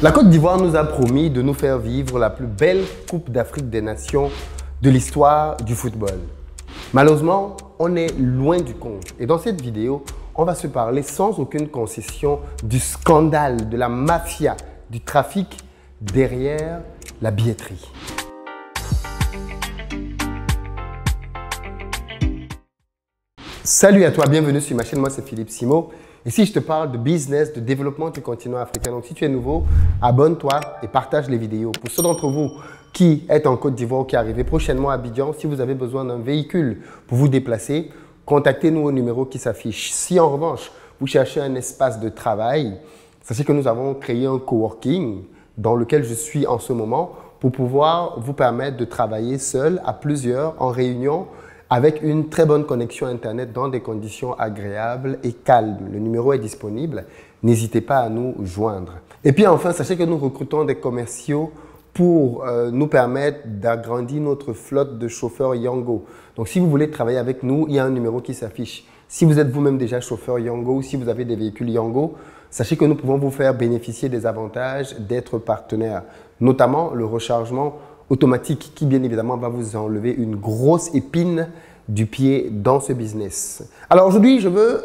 La Côte d'Ivoire nous a promis de nous faire vivre la plus belle Coupe d'Afrique des Nations de l'histoire du football. Malheureusement, on est loin du compte. Et dans cette vidéo, on va se parler sans aucune concession du scandale, de la mafia, du trafic derrière la billetterie. Salut à toi, bienvenue sur ma chaîne, moi c'est Philippe Simo. Ici je te parle de business, de développement du continent africain. Donc si tu es nouveau, abonne-toi et partage les vidéos. Pour ceux d'entre vous qui êtes en Côte d'Ivoire ou qui arrivez prochainement à Abidjan, si vous avez besoin d'un véhicule pour vous déplacer, contactez-nous au numéro qui s'affiche. Si en revanche, vous cherchez un espace de travail, sachez que nous avons créé un coworking dans lequel je suis en ce moment pour pouvoir vous permettre de travailler seul, à plusieurs, en réunion, avec une très bonne connexion Internet dans des conditions agréables et calmes. Le numéro est disponible. N'hésitez pas à nous joindre. Et puis enfin, sachez que nous recrutons des commerciaux pour nous permettre d'agrandir notre flotte de chauffeurs Yango. Donc, si vous voulez travailler avec nous, il y a un numéro qui s'affiche. Si vous êtes vous-même déjà chauffeur Yango ou si vous avez des véhicules Yango, sachez que nous pouvons vous faire bénéficier des avantages d'être partenaire, notamment le rechargement automatique qui, bien évidemment, va vous enlever une grosse épine du pied dans ce business. Alors aujourd'hui, je veux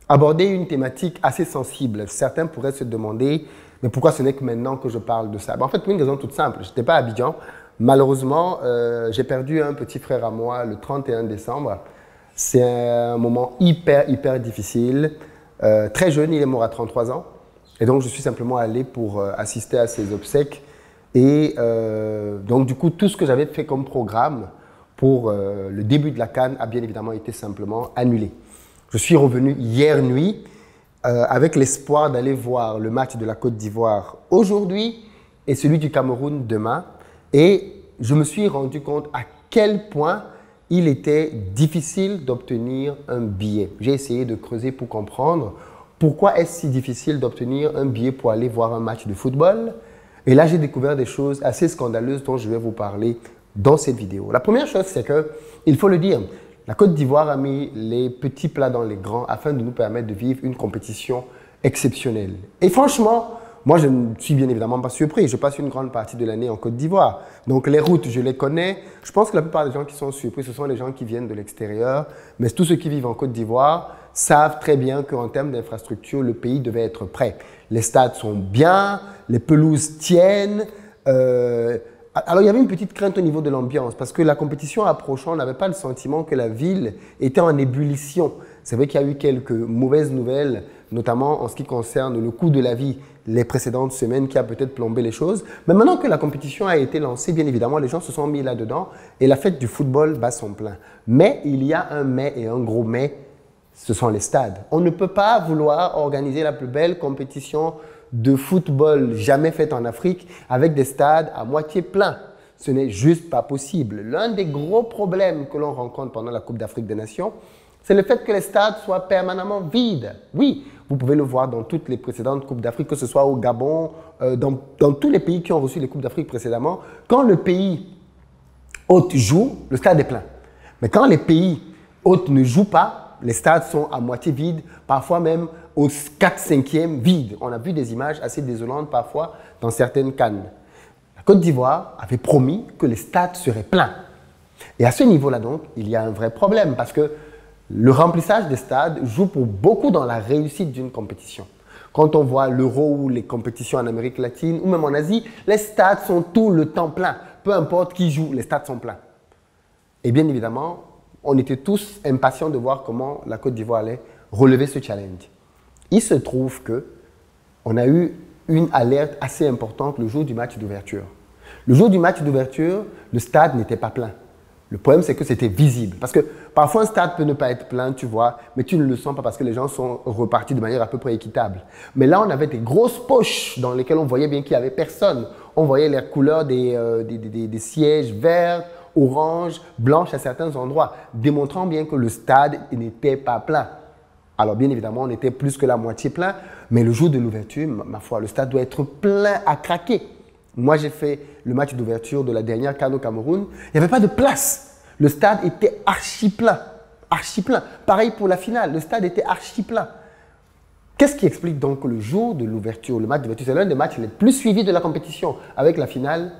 aborder une thématique assez sensible. Certains pourraient se demander, mais pourquoi ce n'est que maintenant que je parle de ça? En fait, pour une raison toute simple, je n'étais pas à Abidjan. Malheureusement, j'ai perdu un petit frère à moi le 31 décembre. C'est un moment hyper difficile. Très jeune, il est mort à 33 ans. Et donc, je suis simplement allé pour assister à ses obsèques. Et donc, du coup, tout ce que j'avais fait comme programme pour le début de la CAN a bien évidemment été simplement annulé. Je suis revenu hier nuit avec l'espoir d'aller voir le match de la Côte d'Ivoire aujourd'hui et celui du Cameroun demain. Et je me suis rendu compte à quel point il était difficile d'obtenir un billet. J'ai essayé de creuser pour comprendre pourquoi est-ce si difficile d'obtenir un billet pour aller voir un match de football. Et là, j'ai découvert des choses assez scandaleuses dont je vais vous parler dans cette vidéo. La première chose, c'est que, il faut le dire, la Côte d'Ivoire a mis les petits plats dans les grands afin de nous permettre de vivre une compétition exceptionnelle. Et franchement, moi, je ne suis bien évidemment pas surpris. Je passe une grande partie de l'année en Côte d'Ivoire. Donc, les routes, je les connais. Je pense que la plupart des gens qui sont surpris, ce sont les gens qui viennent de l'extérieur. Mais tous ceux qui vivent en Côte d'Ivoire savent très bien qu'en termes d'infrastructure, le pays devait être prêt. Les stades sont bien, les pelouses tiennent. Alors, il y avait une petite crainte au niveau de l'ambiance parce que la compétition approchant, on n'avait pas le sentiment que la ville était en ébullition. C'est vrai qu'il y a eu quelques mauvaises nouvelles, notamment en ce qui concerne le coût de la vie les précédentes semaines qui a peut-être plombé les choses. Mais maintenant que la compétition a été lancée, bien évidemment, les gens se sont mis là-dedans et la fête du football bat son plein. Mais il y a un mais et un gros mais, ce sont les stades. On ne peut pas vouloir organiser la plus belle compétition de football jamais faite en Afrique avec des stades à moitié pleins. Ce n'est juste pas possible. L'un des gros problèmes que l'on rencontre pendant la Coupe d'Afrique des Nations, c'est le fait que les stades soient permanemment vides. Oui, vous pouvez le voir dans toutes les précédentes Coupes d'Afrique, que ce soit au Gabon, dans tous les pays qui ont reçu les Coupes d'Afrique précédemment. Quand le pays hôte joue, le stade est plein. Mais quand les pays hôtes ne jouent pas, les stades sont à moitié vides, parfois même au 4/5e vide. On a vu des images assez désolantes parfois dans certaines CAN. La Côte d'Ivoire avait promis que les stades seraient pleins. Et à ce niveau-là donc, il y a un vrai problème parce que le remplissage des stades joue pour beaucoup dans la réussite d'une compétition. Quand on voit l'Euro ou les compétitions en Amérique latine ou même en Asie, les stades sont tout le temps pleins. Peu importe qui joue, les stades sont pleins. Et bien évidemment, on était tous impatients de voir comment la Côte d'Ivoire allait relever ce challenge. Il se trouve qu'on a eu une alerte assez importante le jour du match d'ouverture. Le jour du match d'ouverture, le stade n'était pas plein. Le problème, c'est que c'était visible. Parce que parfois, un stade peut ne pas être plein, tu vois, mais tu ne le sens pas parce que les gens sont repartis de manière à peu près équitable. Mais là, on avait des grosses poches dans lesquelles on voyait bien qu'il n'y avait personne. On voyait les couleurs des sièges verts, orange, blanche à certains endroits, démontrant bien que le stade n'était pas plein. Alors bien évidemment, on était plus que la moitié plein, mais le jour de l'ouverture, ma foi, le stade doit être plein à craquer. Moi, j'ai fait le match d'ouverture de la dernière CAN au Cameroun, il n'y avait pas de place. Le stade était archi plein, archi plein. Pareil pour la finale, le stade était archi plein. Qu'est-ce qui explique donc que le jour de l'ouverture, le match d'ouverture, c'est l'un des matchs les plus suivis de la compétition. Avec la finale,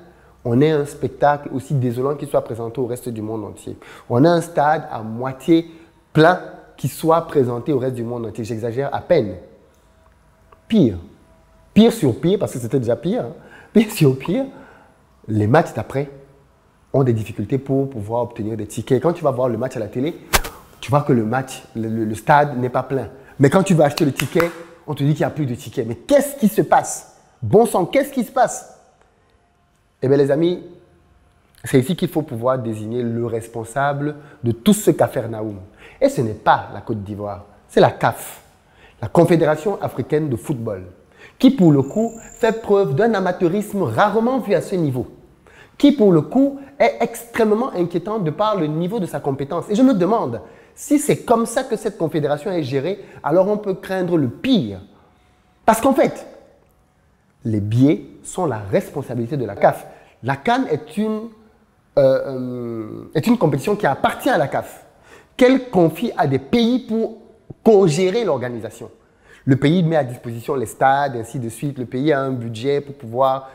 on ait un spectacle aussi désolant qui soit présenté au reste du monde entier. On a un stade à moitié plein qui soit présenté au reste du monde entier. J'exagère à peine. Pire. Pire sur pire, parce que c'était déjà pire. Hein. Pire sur pire, les matchs d'après ont des difficultés pour pouvoir obtenir des tickets. Quand tu vas voir le match à la télé, tu vois que le match, le stade n'est pas plein. Mais quand tu vas acheter le ticket, on te dit qu'il n'y a plus de tickets. Mais qu'est-ce qui se passe? Bon sang, qu'est-ce qui se passe? Eh bien les amis, c'est ici qu'il faut pouvoir désigner le responsable de tout ce Capharnaüm. Et ce n'est pas la Côte d'Ivoire, c'est la CAF, la Confédération africaine de football, qui pour le coup fait preuve d'un amateurisme rarement vu à ce niveau, qui pour le coup est extrêmement inquiétant de par le niveau de sa compétence. Et je me demande, si c'est comme ça que cette confédération est gérée, alors on peut craindre le pire. Parce qu'en fait, les billets sont la responsabilité de la CAF. La CAN est une compétition qui appartient à la CAF, qu'elle confie à des pays pour co-gérer l'organisation. Le pays met à disposition les stades, ainsi de suite. Le pays a un budget pour pouvoir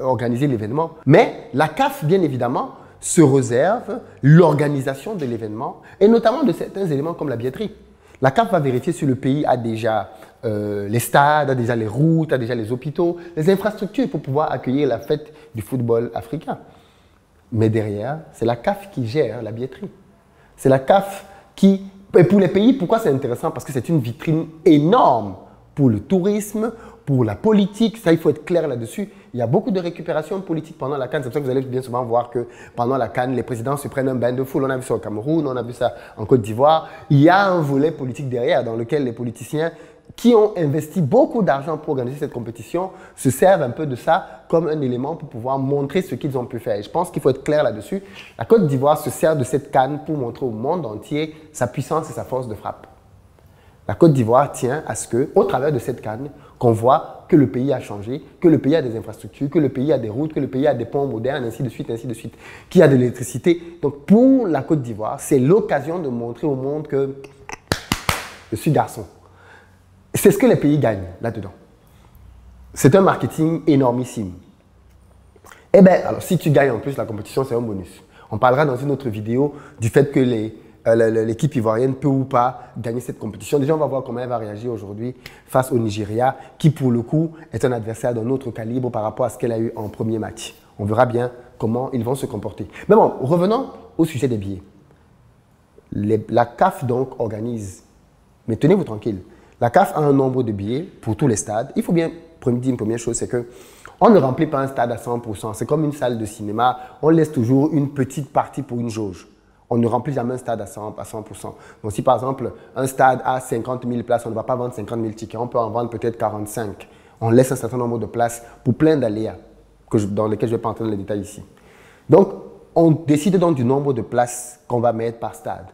organiser l'événement. Mais la CAF, bien évidemment, se réserve l'organisation de l'événement et notamment de certains éléments comme la billetterie. La CAF va vérifier si le pays a déjà les stades, a déjà les routes, a déjà les hôpitaux, les infrastructures pour pouvoir accueillir la fête du football africain. Mais derrière, c'est la CAF qui gère la billetterie. C'est la CAF qui... Et pour les pays, pourquoi c'est intéressant? Parce que c'est une vitrine énorme pour le tourisme, pour la politique. Ça, il faut être clair là-dessus. Il y a beaucoup de récupération politique pendant la CAN. C'est pour ça que vous allez bien souvent voir que pendant la CAN, les présidents se prennent un bain de foule. On a vu ça au Cameroun, on a vu ça en Côte d'Ivoire. Il y a un volet politique derrière dans lequel les politiciens qui ont investi beaucoup d'argent pour organiser cette compétition se servent un peu de ça comme un élément pour pouvoir montrer ce qu'ils ont pu faire. Et je pense qu'il faut être clair là-dessus. La Côte d'Ivoire se sert de cette CAN pour montrer au monde entier sa puissance et sa force de frappe. La Côte d'Ivoire tient à ce que, au travers de cette CAN, qu'on voit que le pays a changé, que le pays a des infrastructures, que le pays a des routes, que le pays a des ponts modernes, ainsi de suite, qu'il y a de l'électricité. Donc pour la Côte d'Ivoire, c'est l'occasion de montrer au monde que je suis garçon. C'est ce que les pays gagnent là-dedans. C'est un marketing énormissime. Eh bien, alors si tu gagnes en plus la compétition, c'est un bonus. On parlera dans une autre vidéo du fait que l'équipe ivoirienne peut ou pas gagner cette compétition. Déjà, on va voir comment elle va réagir aujourd'hui face au Nigeria, qui pour le coup est un adversaire d'un autre calibre par rapport à ce qu'elle a eu en premier match. On verra bien comment ils vont se comporter. Mais bon, revenons au sujet des billets. La CAF donc organise, mais tenez-vous tranquille, la CAF a un nombre de billets pour tous les stades. Il faut bien dire une première chose, c'est qu'on ne remplit pas un stade à 100%. C'est comme une salle de cinéma, on laisse toujours une petite partie pour une jauge. On ne remplit jamais un stade à 100%. Donc si par exemple, un stade a 50 000 places, on ne va pas vendre 50 000 tickets, on peut en vendre peut-être 45. On laisse un certain nombre de places pour plein d'aléas, dans lesquels je ne vais pas entrer dans les détails ici. Donc, on décide donc du nombre de places qu'on va mettre par stade.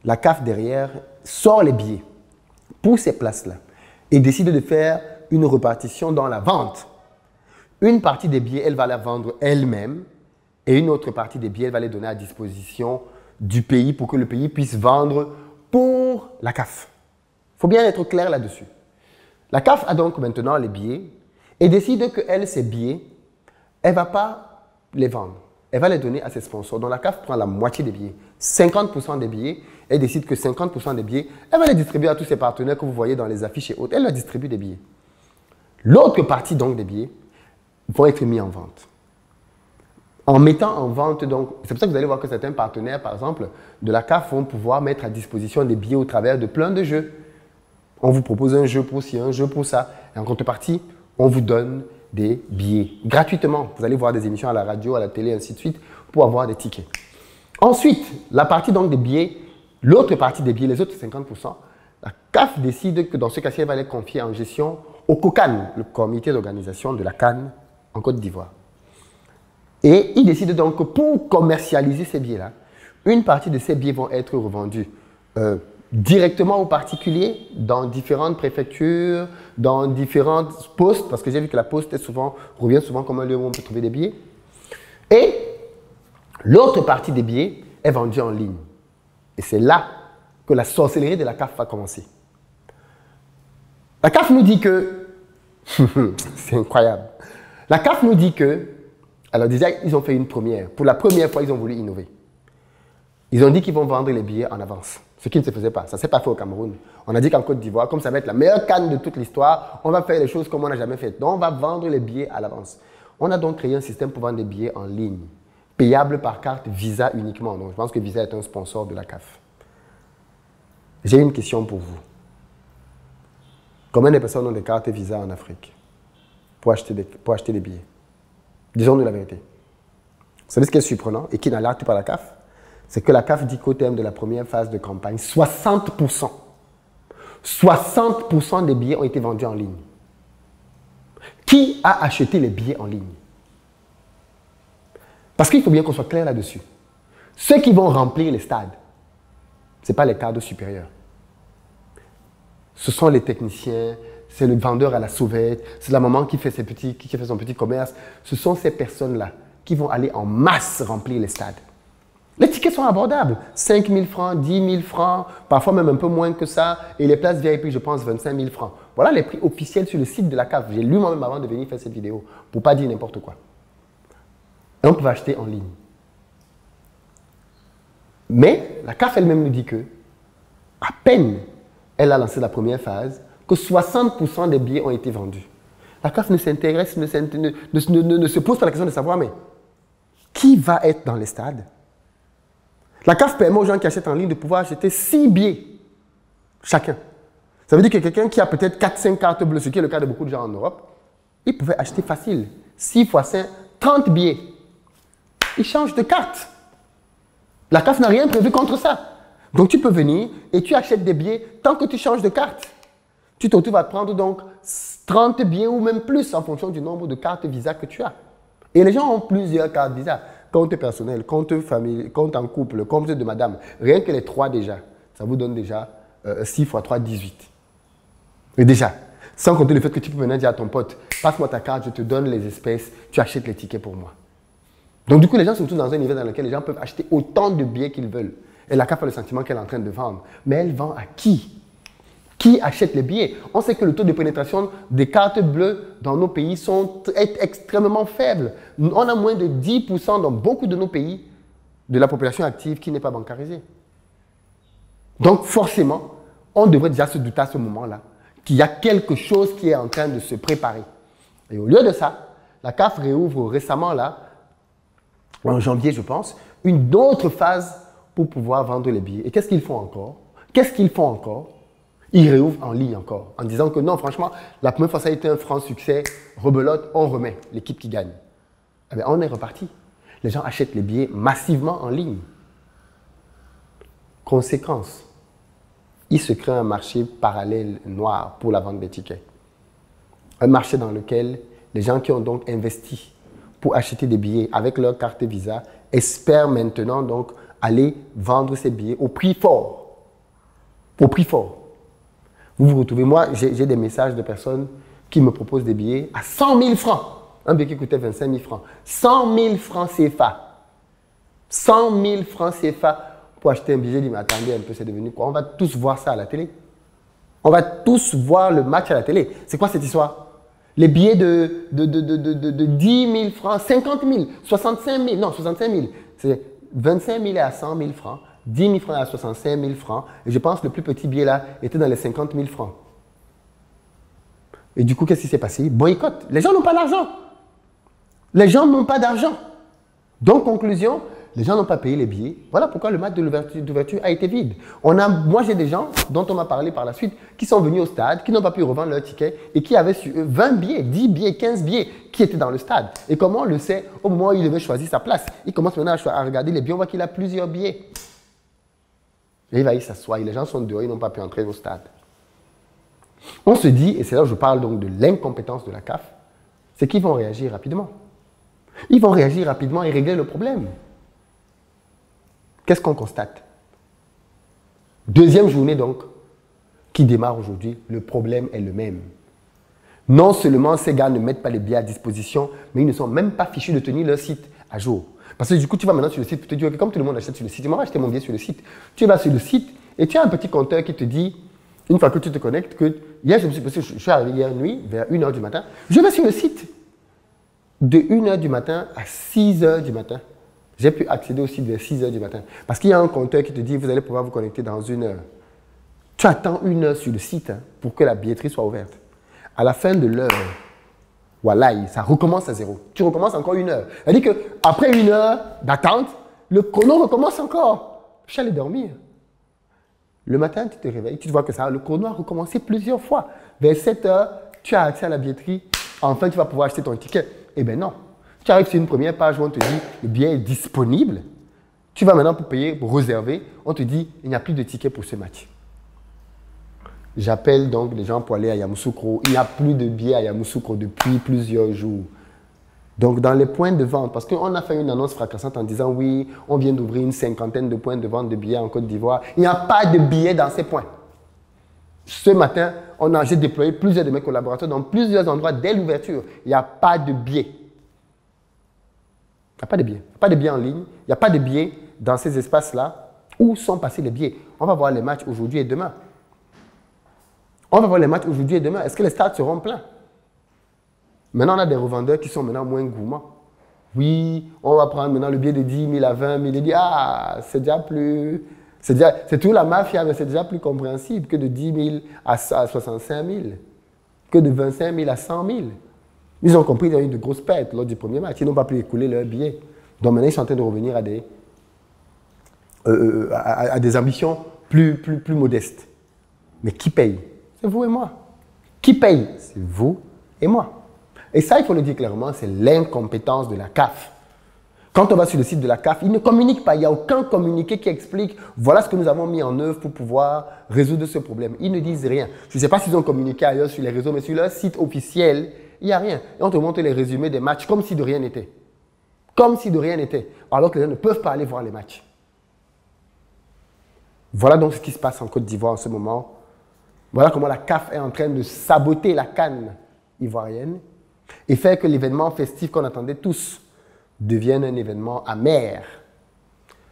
La CAF derrière sort les billets pour ces places-là et décide de faire une répartition dans la vente. Une partie des billets, elle va la vendre elle-même et une autre partie des billets, elle va les donner à disposition du pays pour que le pays puisse vendre pour la CAF. Il faut bien être clair là-dessus. La CAF a donc maintenant les billets et décide que ces billets, elle ne va pas les vendre. Elle va les donner à ses sponsors. Donc la CAF prend la moitié des billets, 50% des billets. Elle décide que 50% des billets, elle va les distribuer à tous ses partenaires que vous voyez dans les affiches et autres. Elle leur distribue des billets. L'autre partie donc des billets vont être mis en vente. En mettant en vente, donc, c'est pour ça que vous allez voir que certains partenaires, par exemple, de la CAF vont pouvoir mettre à disposition des billets au travers de plein de jeux. On vous propose un jeu pour ci, un jeu pour ça. Et en contrepartie, on vous donne des billets gratuitement. Vous allez voir des émissions à la radio, à la télé, ainsi de suite, pour avoir des tickets. Ensuite, la partie donc des billets, l'autre partie des billets, les autres 50%, la CAF décide que dans ce cas-ci, elle va les confier en gestion au COCAN, le comité d'organisation de la CAN en Côte d'Ivoire. Et il décide donc que pour commercialiser ces billets-là, une partie de ces billets vont être revendus directement aux particuliers dans différentes préfectures, dans différentes postes, parce que j'ai vu que la poste revient souvent comme un lieu où on peut trouver des billets. Et l'autre partie des billets est vendue en ligne. Et c'est là que la sorcellerie de la CAF va commencer. La CAF nous dit que, c'est incroyable, la CAF nous dit que, alors déjà, ils ont fait une première. Pour la première fois, ils ont voulu innover. Ils ont dit qu'ils vont vendre les billets en avance, ce qui ne se faisait pas. Ça ne s'est pas fait au Cameroun. On a dit qu'en Côte d'Ivoire, comme ça va être la meilleure CAN de toute l'histoire, on va faire les choses comme on n'a jamais fait. Donc, on va vendre les billets à l'avance. On a donc créé un système pour vendre des billets en ligne, payables par carte Visa uniquement. Donc, je pense que Visa est un sponsor de la CAF. J'ai une question pour vous. Combien de personnes ont des cartes Visa en Afrique pour acheter des billets? Disons-nous la vérité. Vous savez ce qui est surprenant et qui n'alerte pas la CAF? C'est que la CAF dit qu'au terme de la première phase de campagne, 60% des billets ont été vendus en ligne. Qui a acheté les billets en ligne? Parce qu'il faut bien qu'on soit clair là-dessus. Ceux qui vont remplir les stades, ce n'est pas les cadres supérieurs. Ce sont les techniciens, c'est le vendeur à la sauvette, c'est la maman qui fait son petit commerce. Ce sont ces personnes-là qui vont aller en masse remplir les stades. Les tickets sont abordables. 5 000 francs, 10 000 francs, parfois même un peu moins que ça. Et les places VIP, je pense, 25 000 francs. Voilà les prix officiels sur le site de la CAF. J'ai lu moi-même avant de venir faire cette vidéo pour ne pas dire n'importe quoi. Et on peut acheter en ligne. Mais la CAF elle-même nous dit que, à peine elle a lancé la première phase, que 60% des billets ont été vendus. La CAF ne s'intéresse, ne se pose pas la question de savoir, mais qui va être dans les stades? La CAF permet aux gens qui achètent en ligne de pouvoir acheter 6 billets chacun. Ça veut dire que quelqu'un qui a peut-être 4-5 cartes bleues, ce qui est le cas de beaucoup de gens en Europe, il pouvait acheter facile 6 fois 5, 30 billets. Il change de carte. La CAF n'a rien prévu contre ça. Donc tu peux venir et tu achètes des billets tant que tu changes de carte. Tu te retrouves à prendre donc 30 billets ou même plus en fonction du nombre de cartes Visa que tu as. Et les gens ont plusieurs cartes Visa. Compte personnel, compte famille, compte en couple, compte de madame. Rien que les 3 déjà, ça vous donne déjà 6 fois 3, 18. Et déjà, sans compter le fait que tu peux maintenant dire à ton pote, passe-moi ta carte, je te donne les espèces, tu achètes les tickets pour moi. Donc du coup, les gens sont tous dans un niveau dans lequel les gens peuvent acheter autant de billets qu'ils veulent. Et la CAF a le sentiment qu'elle est en train de vendre. Mais elle vend à qui? Qui achète les billets? On sait que le taux de pénétration des cartes bleues dans nos pays est extrêmement faible. On a moins de 10% dans beaucoup de nos pays de la population active qui n'est pas bancarisée. Donc forcément, on devrait déjà se douter à ce moment-là qu'il y a quelque chose qui est en train de se préparer. Et au lieu de ça, la CAF réouvre récemment, là, en janvier je pense, une autre phase pour pouvoir vendre les billets. Et qu'est-ce qu'ils font encore? Ils réouvrent en ligne encore, en disant que non, franchement, la première fois ça a été un franc succès, rebelote, on remet l'équipe qui gagne. Eh bien, on est reparti. Les gens achètent les billets massivement en ligne. Conséquence, il se crée un marché parallèle noir pour la vente des tickets. Un marché dans lequel les gens qui ont donc investi pour acheter des billets avec leur carte Visa espèrent maintenant donc aller vendre ces billets au prix fort. Au prix fort. Vous vous retrouvez, moi j'ai des messages de personnes qui me proposent des billets à 100 000 francs. Un billet qui coûtait 25 000 francs. 100 000 francs CFA. 100 000 francs CFA pour acheter un billet. Je dis, mais attendez un peu, c'est devenu quoi? On va tous voir ça à la télé. On va tous voir le match à la télé. C'est quoi cette histoire? Les billets de 10 000 francs, 50 000, 65 000, non, 65 000. C'est 25 000 à 100 000 francs. 10 000 francs à 65 000 francs. Et je pense que le plus petit billet là était dans les 50 000 francs. Et du coup, qu'est-ce qui s'est passé? Boycott. Les gens n'ont pas d'argent. Les gens n'ont pas d'argent. Donc, conclusion, les gens n'ont pas payé les billets. Voilà pourquoi le match d'ouverture a été vide. Moi, j'ai des gens dont on m'a parlé par la suite qui sont venus au stade, qui n'ont pas pu revendre leur ticket et qui avaient sur eux 20 billets, 10 billets, 15 billets qui étaient dans le stade. Et comment on le sait? Au moment où il devait choisir sa place, il commence maintenant à regarder les billets. On voit qu'il a plusieurs billets. Et il va y s'asseoir. Les gens sont dehors, ils n'ont pas pu entrer au stade. On se dit, et c'est là où je parle donc de l'incompétence de la CAF, c'est qu'ils vont réagir rapidement. Ils vont réagir rapidement et régler le problème. Qu'est-ce qu'on constate? Deuxième journée donc, qui démarre aujourd'hui, le problème est le même. Non seulement ces gars ne mettent pas les billets à disposition, mais ils ne sont même pas fichus de tenir leur site à jour. Parce que du coup, tu vas maintenant sur le site pour te dire que comme tout le monde achète sur le site, moi, acheter mon billet sur le site. Tu vas sur le site et tu as un petit compteur qui te dit Une fois que tu te connectes, hier, je suis arrivé hier nuit, vers 1h du matin, je vais sur le site. De 1h du matin à 6h du matin. J'ai pu accéder au site vers 6h du matin. Parce qu'il y a un compteur qui te dit, vous allez pouvoir vous connecter dans 1 heure. Tu attends 1 heure sur le site pour que la billetterie soit ouverte. À la fin de l'heure, voilà, ça recommence à zéro. Tu recommences encore 1 heure. C'est-à-dire qu'après 1 heure d'attente, le chrono recommence encore. Je suis allé dormir. Le matin, tu te réveilles, tu vois que ça, le chrono a recommencé plusieurs fois. Vers 7 heures, tu as accès à la billetterie. Enfin, tu vas pouvoir acheter ton ticket. Eh bien non. Tu arrives sur une première page où on te dit le billet est disponible. Tu vas maintenant pour payer, pour réserver. On te dit il n'y a plus de ticket pour ce match. J'appelle donc les gens pour aller à Yamoussoukro. Il n'y a plus de billets à Yamoussoukro depuis plusieurs jours. Donc, dans les points de vente, parce qu'on a fait une annonce fracassante en disant oui, on vient d'ouvrir une 50aine de points de vente de billets en Côte d'Ivoire. Il n'y a pas de billets dans ces points. Ce matin, j'ai déployé plusieurs de mes collaborateurs dans plusieurs endroits dès l'ouverture. Il n'y a pas de billets. Il n'y a pas de billets. Il n'y a pas de billets en ligne. Il n'y a pas de billets dans ces espaces-là. Où sont passés les billets? On va voir les matchs aujourd'hui et demain. On va voir les matchs aujourd'hui et demain. Est-ce que les stades seront pleins? Maintenant, on a des revendeurs qui sont maintenant moins gourmands. Oui, on va prendre maintenant le billet de 10 000 à 20 000 et dire, ah, c'est déjà plus... C'est tout la mafia, mais c'est déjà plus compréhensible que de 10 000 à 65 000, que de 25 000 à 100 000. Ils ont compris qu'ils ont eu de grosses pertes lors du premier match. Ils n'ont pas pu écouler leurs billets. Donc maintenant, ils sont en train de revenir à des ambitions plus modestes. Mais qui paye? C'est vous et moi. Qui paye? C'est vous et moi. Et ça, il faut le dire clairement, c'est l'incompétence de la CAF. Quand on va sur le site de la CAF, ils ne communiquent pas. Il n'y a aucun communiqué qui explique voilà ce que nous avons mis en œuvre pour pouvoir résoudre ce problème. Ils ne disent rien. Je ne sais pas s'ils ont communiqué ailleurs sur les réseaux, mais sur leur site officiel, il n'y a rien. Et on te montre les résumés des matchs comme si de rien n'était. Comme si de rien n'était. Alors que les gens ne peuvent pas aller voir les matchs. Voilà donc ce qui se passe en Côte d'Ivoire en ce moment. Voilà comment la CAF est en train de saboter la CAN ivoirienne et faire que l'événement festif qu'on attendait tous devienne un événement amer.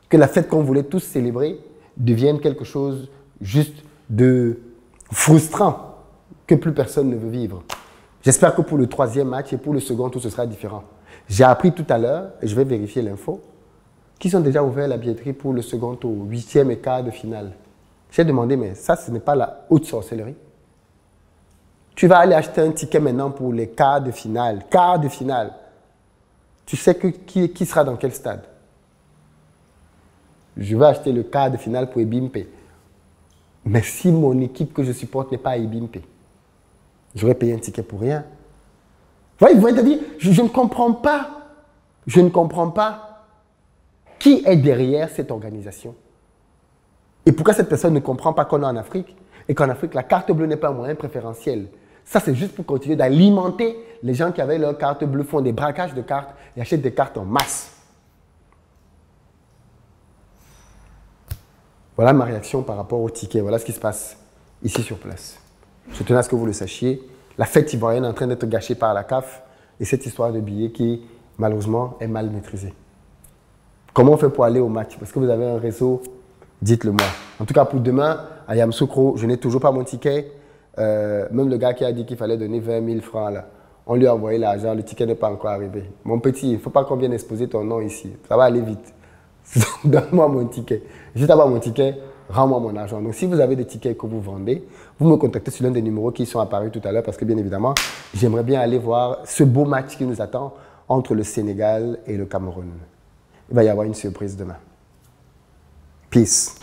Que la fête qu'on voulait tous célébrer devienne quelque chose juste de frustrant que plus personne ne veut vivre. J'espère que pour le 3e match et pour le second, tout ce sera différent. J'ai appris tout à l'heure, et je vais vérifier l'info, qu'ils ont déjà ouvert la billetterie pour le second tour, 8e et quart de finale. J'ai demandé, mais ça, ce n'est pas la haute sorcellerie. Tu vas aller acheter un ticket maintenant pour les quarts de finale. Quart de finale. Tu sais qui sera dans quel stade? Je vais acheter le quart de finale pour Ebimpe. Mais si mon équipe que je supporte n'est pas à Ebimpe, j'aurais payé un ticket pour rien. Vous voyez, dire, je ne comprends pas. Je ne comprends pas qui est derrière cette organisation. Et pourquoi cette personne ne comprend pas qu'on est en Afrique et qu'en Afrique, la carte bleue n'est pas un moyen préférentiel. Ça, c'est juste pour continuer d'alimenter les gens qui avaient leur carte bleue, font des braquages de cartes et achètent des cartes en masse. Voilà ma réaction par rapport au ticket. Voilà ce qui se passe ici sur place. Je tenais à ce que vous le sachiez. La fête ivoirienne est en train d'être gâchée par la CAF et cette histoire de billets qui, malheureusement, est mal maîtrisée. Comment on fait pour aller au match? Parce que vous avez un réseau, dites-le moi. En tout cas, pour demain, à Yamoussoukro, je n'ai toujours pas mon ticket. Même le gars qui a dit qu'il fallait donner 20 000 francs, là, on lui a envoyé l'argent, le ticket n'est pas encore arrivé. Mon petit, il ne faut pas qu'on vienne exposer ton nom ici. Ça va aller vite. Donne-moi mon ticket. Juste avoir mon ticket, rends-moi mon argent. Donc, si vous avez des tickets que vous vendez, vous me contactez sur l'un des numéros qui sont apparus tout à l'heure parce que, bien évidemment, j'aimerais bien aller voir ce beau match qui nous attend entre le Sénégal et le Cameroun. Il va y avoir une surprise demain. Peace.